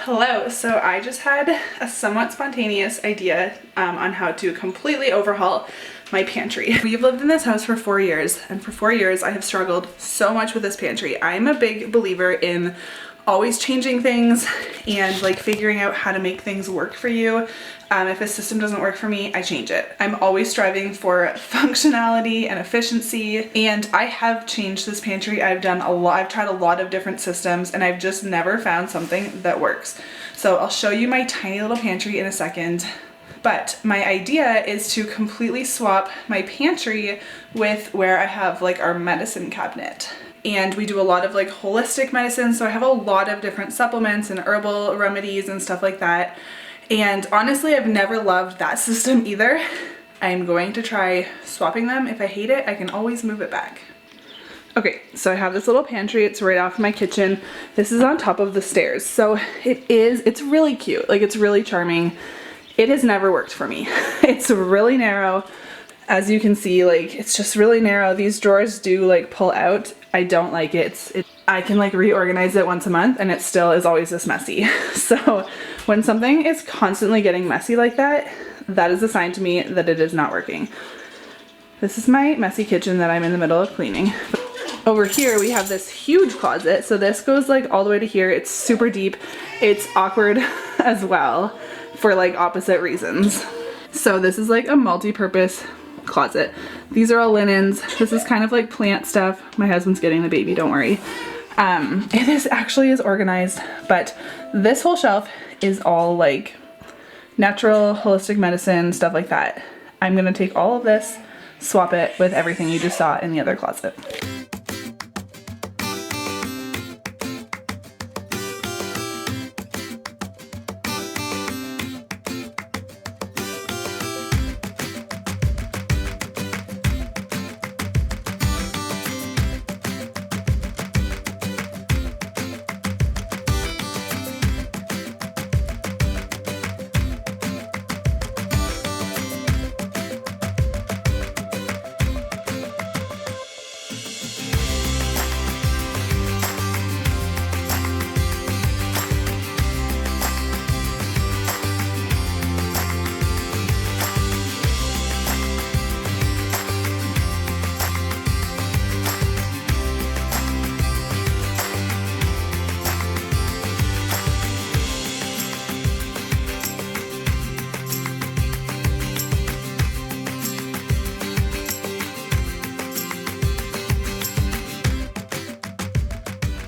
Hello, so I just had a somewhat spontaneous idea on how to completely overhaul my pantry. We've lived in this house for 4 years, and for 4 years I have struggled so much with this pantry. I'm a big believer in always changing things and like figuring out how to make things work for you. If a system doesn't work for me, I change it. I'm always striving for functionality and efficiency, and I have changed this pantry. I've tried a lot of different systems, and I've just never found something that works. So I'll show you my tiny little pantry in a second. But my idea is to completely swap my pantry with where I have like our medicine cabinet. And we do a lot of like holistic medicine, so I have a lot of different supplements and herbal remedies and stuff like that. And honestly, I've never loved that system either. I'm going to try swapping them. If I hate it, I can always move it back. Okay, so I have this little pantry. It's right off my kitchen. This is on top of the stairs. So it's really cute. Like, it's really charming. It has never worked for me. It's really narrow. As you can see, like, it's just really narrow. These drawers do like pull out. I don't like it. I can like reorganize it once a month and it still is always this messy. So when something is constantly getting messy like that, that is a sign to me that it is not working. This is my messy kitchen that I'm in the middle of cleaning. Over here we have this huge closet. So this goes like all the way to here. It's super deep. It's awkward as well for like opposite reasons. So this is like a multi-purpose closet. These are all linens. This is kind of like plant stuff. My husband's getting the baby, don't worry. It actually is organized, but this whole shelf is all like natural, holistic medicine, stuff like that. I'm gonna take all of this, swap it with everything you just saw in the other closet.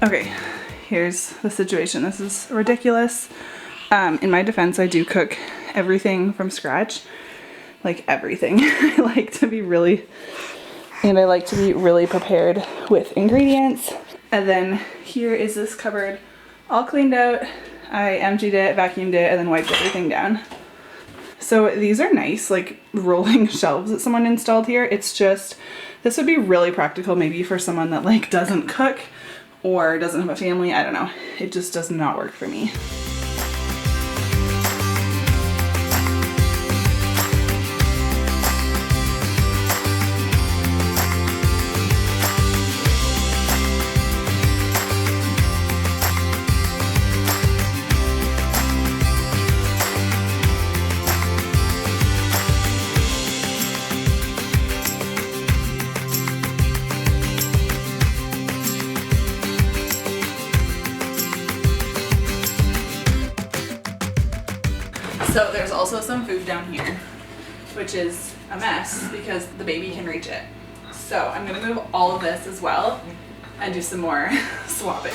Okay, here's the situation. This is ridiculous. In my defense, I do cook everything from scratch, like everything. I like to be really prepared with ingredients. And then here is this cupboard all cleaned out. I emptied it, vacuumed it, and then wiped everything down. So these are nice, like rolling shelves that someone installed here. It's just, this would be really practical maybe for someone that like doesn't cook or doesn't have a family. I don't know. It just does not work for me. So there's also some food down here, which is a mess because the baby can reach it. So I'm gonna move all of this as well and do some more swapping.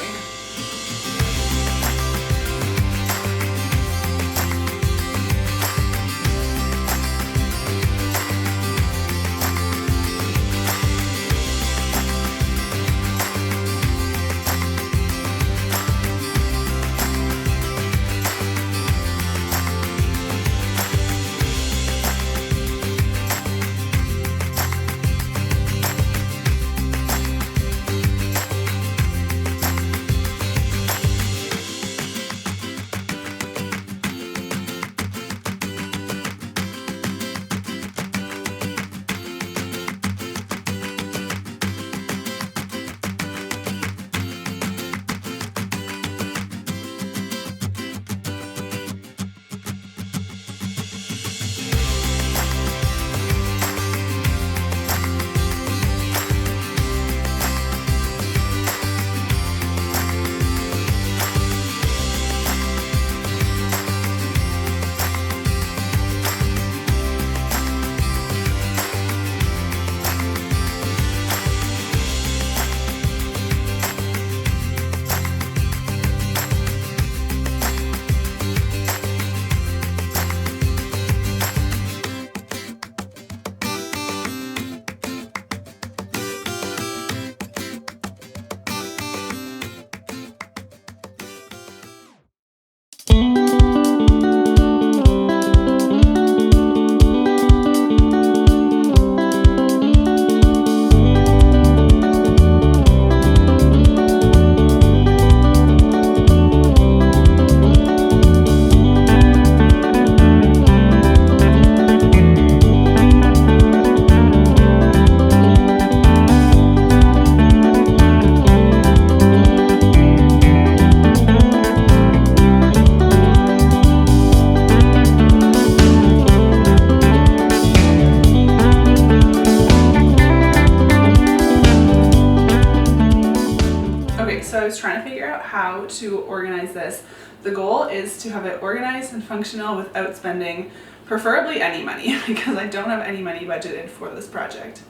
The goal is to have it organized and functional without spending preferably any money because I don't have any money budgeted for this project.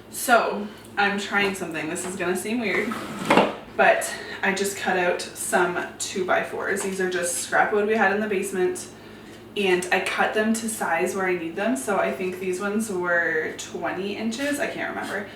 So I'm trying something. This is gonna seem weird, but I just cut out some 2x4s. These are just scrap wood we had in the basement, and I cut them to size where I need them. So I think these ones were 20 inches, I can't remember.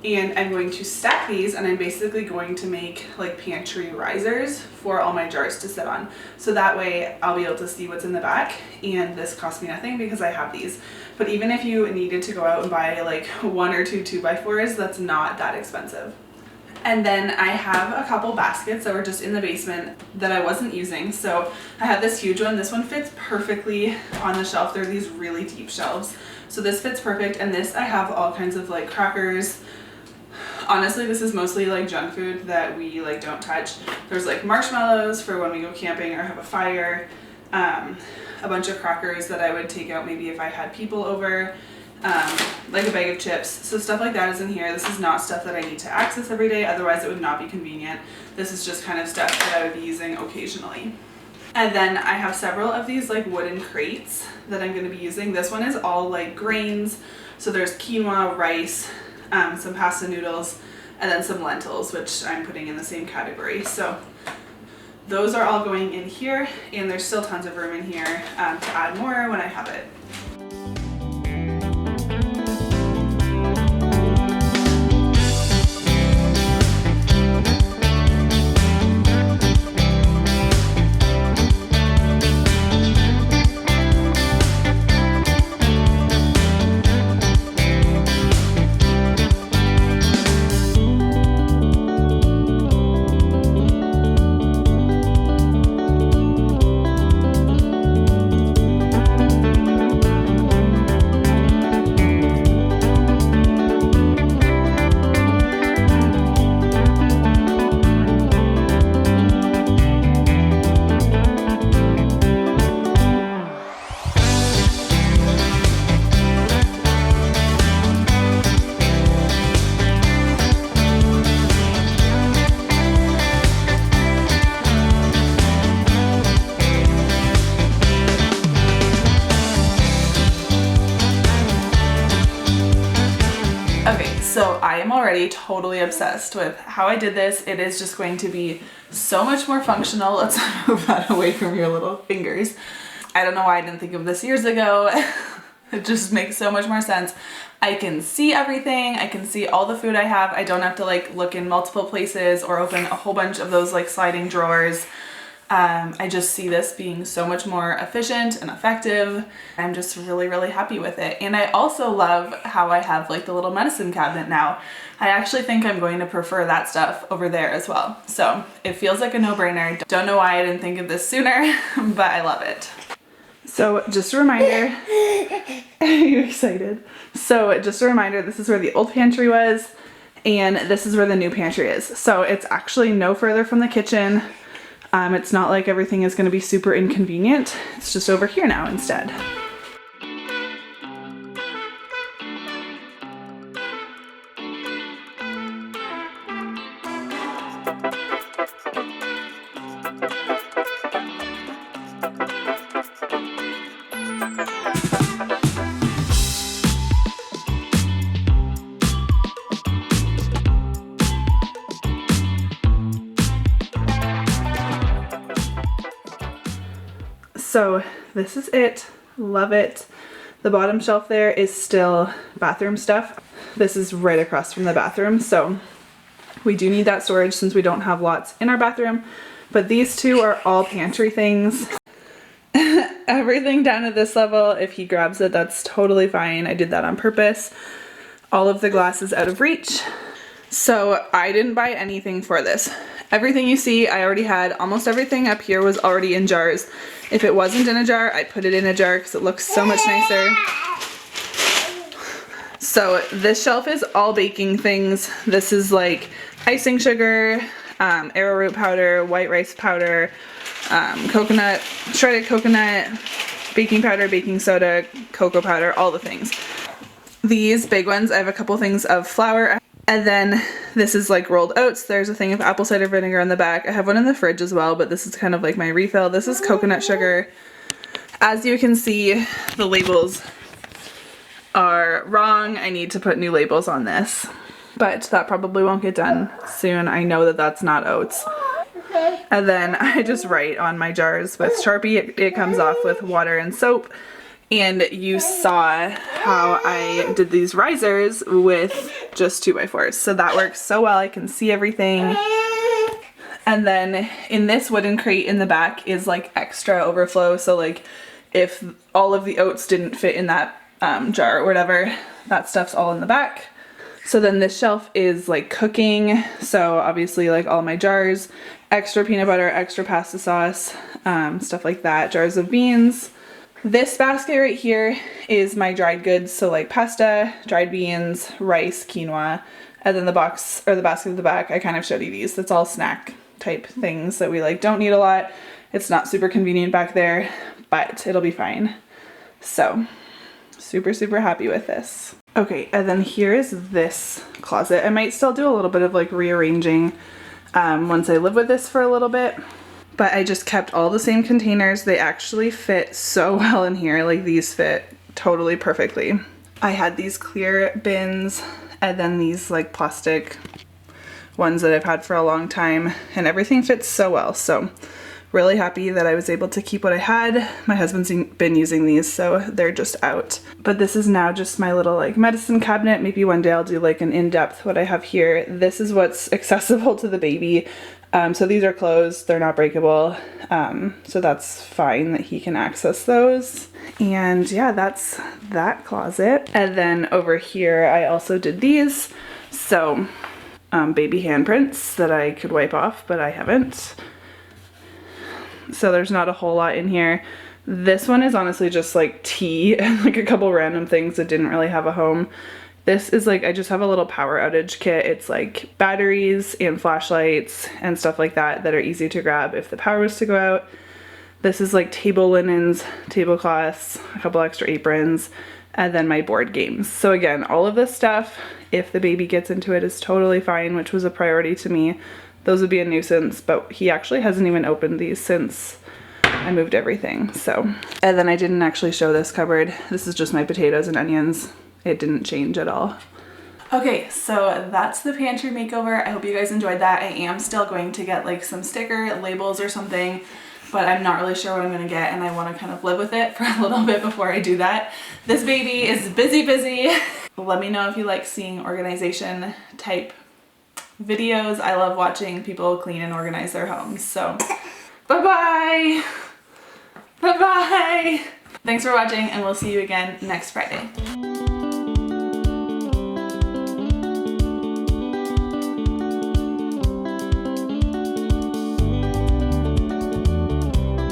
And I'm going to stack these, and I'm basically going to make like pantry risers for all my jars to sit on. So that way I'll be able to see what's in the back, and this cost me nothing because I have these. But even if you needed to go out and buy like 1 or 2 2x4s, that's not that expensive. And then I have a couple baskets that were just in the basement that I wasn't using. So I have this huge one. This one fits perfectly on the shelf. They're these really deep shelves. So this fits perfect. And this, I have all kinds of like crackers. Honestly, this is mostly like junk food that we like don't touch. There's like marshmallows for when we go camping or have a fire. A bunch of crackers that I would take out maybe if I had people over. Like a bag of chips. So stuff like that is in here. This is not stuff that I need to access every day, otherwise it would not be convenient. This is just kind of stuff that I would be using occasionally. And then I have several of these like wooden crates that I'm going to be using. This one is all like grains. So there's quinoa, rice, some pasta noodles, and then some lentils, which I'm putting in the same category. So those are all going in here, and there's still tons of room in here to add more when I have it. So I am already totally obsessed with how I did this. It is just going to be so much more functional. Let's move that away from your little fingers. I don't know why I didn't think of this years ago. It just makes so much more sense. I can see everything. I can see all the food I have. I don't have to like look in multiple places or open a whole bunch of those like sliding drawers. I just see this being so much more efficient and effective. I'm just really, really happy with it. And I also love how I have like the little medicine cabinet now. I actually think I'm going to prefer that stuff over there as well. So it feels like a no-brainer. Don't know why I didn't think of this sooner, but I love it. So just a reminder, are you excited? So just a reminder, this is where the old pantry was, and this is where the new pantry is. So it's actually no further from the kitchen. It's not like everything is going to be super inconvenient. It's just over here now instead. So this is it. Love it. The bottom shelf there is still bathroom stuff. This is right across from the bathroom, so we do need that storage since we don't have lots in our bathroom. But these two are all pantry things. Everything down at this level, if he grabs it, that's totally fine. I did that on purpose. All of the glass is out of reach. So I didn't buy anything for this. Everything you see, I already had. Almost everything up here was already in jars. If it wasn't in a jar, I'd put it in a jar because it looks so much nicer. So this shelf is all baking things. This is like icing sugar, arrowroot powder, white rice powder, coconut, shredded coconut, baking powder, baking soda, cocoa powder, all the things. These big ones, I have a couple things of flour. And then This is like rolled oats. There's a thing of apple cider vinegar in the back. I have one in the fridge as well, but this is kind of like my refill. This is coconut sugar. As you can see, the labels are wrong. I need to put new labels on this, but that probably won't get done soon. I know that that's not oats. And then I just write on my jars with Sharpie. It comes off with water and soap. And you saw how I did these risers with just 2x4s. So that works so well. I can see everything. And then in this wooden crate in the back is like extra overflow. So like if all of the oats didn't fit in that jar or whatever, that stuff's all in the back. So then this shelf is like cooking. So obviously like all my jars, extra peanut butter, extra pasta sauce, stuff like that, jars of beans. This basket right here is my dried goods, so like pasta, dried beans, rice, quinoa, and then the box or the basket at the back, I kind of showed you these. That's all snack type things that we like don't need a lot. It's not super convenient back there, but it'll be fine. So super, super happy with this. Okay, and then here is this closet. I might still do a little bit of like rearranging once I live with this for a little bit. But I just kept all the same containers. They actually fit so well in here. Like these fit totally perfectly. I had these clear bins and then these like plastic ones that I've had for a long time, and everything fits so well. So really happy that I was able to keep what I had. My husband's been using these, so they're just out. But this is now just my little like medicine cabinet. Maybe one day I'll do like an in-depth what I have here. This is what's accessible to the baby. So these are closed, they're not breakable, so that's fine that he can access those. And yeah, that's that closet. And then over here I also did these, so baby handprints that I could wipe off, but I haven't. So there's not a whole lot in here. This one is honestly just like tea and like a couple random things that didn't really have a home. This is like, I just have a little power outage kit. It's like batteries and flashlights and stuff like that that are easy to grab if the power was to go out. This is like table linens, tablecloths, a couple extra aprons, and then my board games. So again, all of this stuff, if the baby gets into it, is totally fine, which was a priority to me. Those would be a nuisance, but he actually hasn't even opened these since I moved everything, so. And then I didn't actually show this cupboard. This is just my potatoes and onions. It didn't change at all. Okay, so that's the pantry makeover. I hope you guys enjoyed that. I am still going to get like some sticker labels or something, but I'm not really sure what I'm gonna get, and I wanna kind of live with it for a little bit before I do that. This baby is busy. Let me know if you like seeing organization type videos. I love watching people clean and organize their homes, so bye-bye. Bye-bye. Thanks for watching, and we'll see you again next Friday.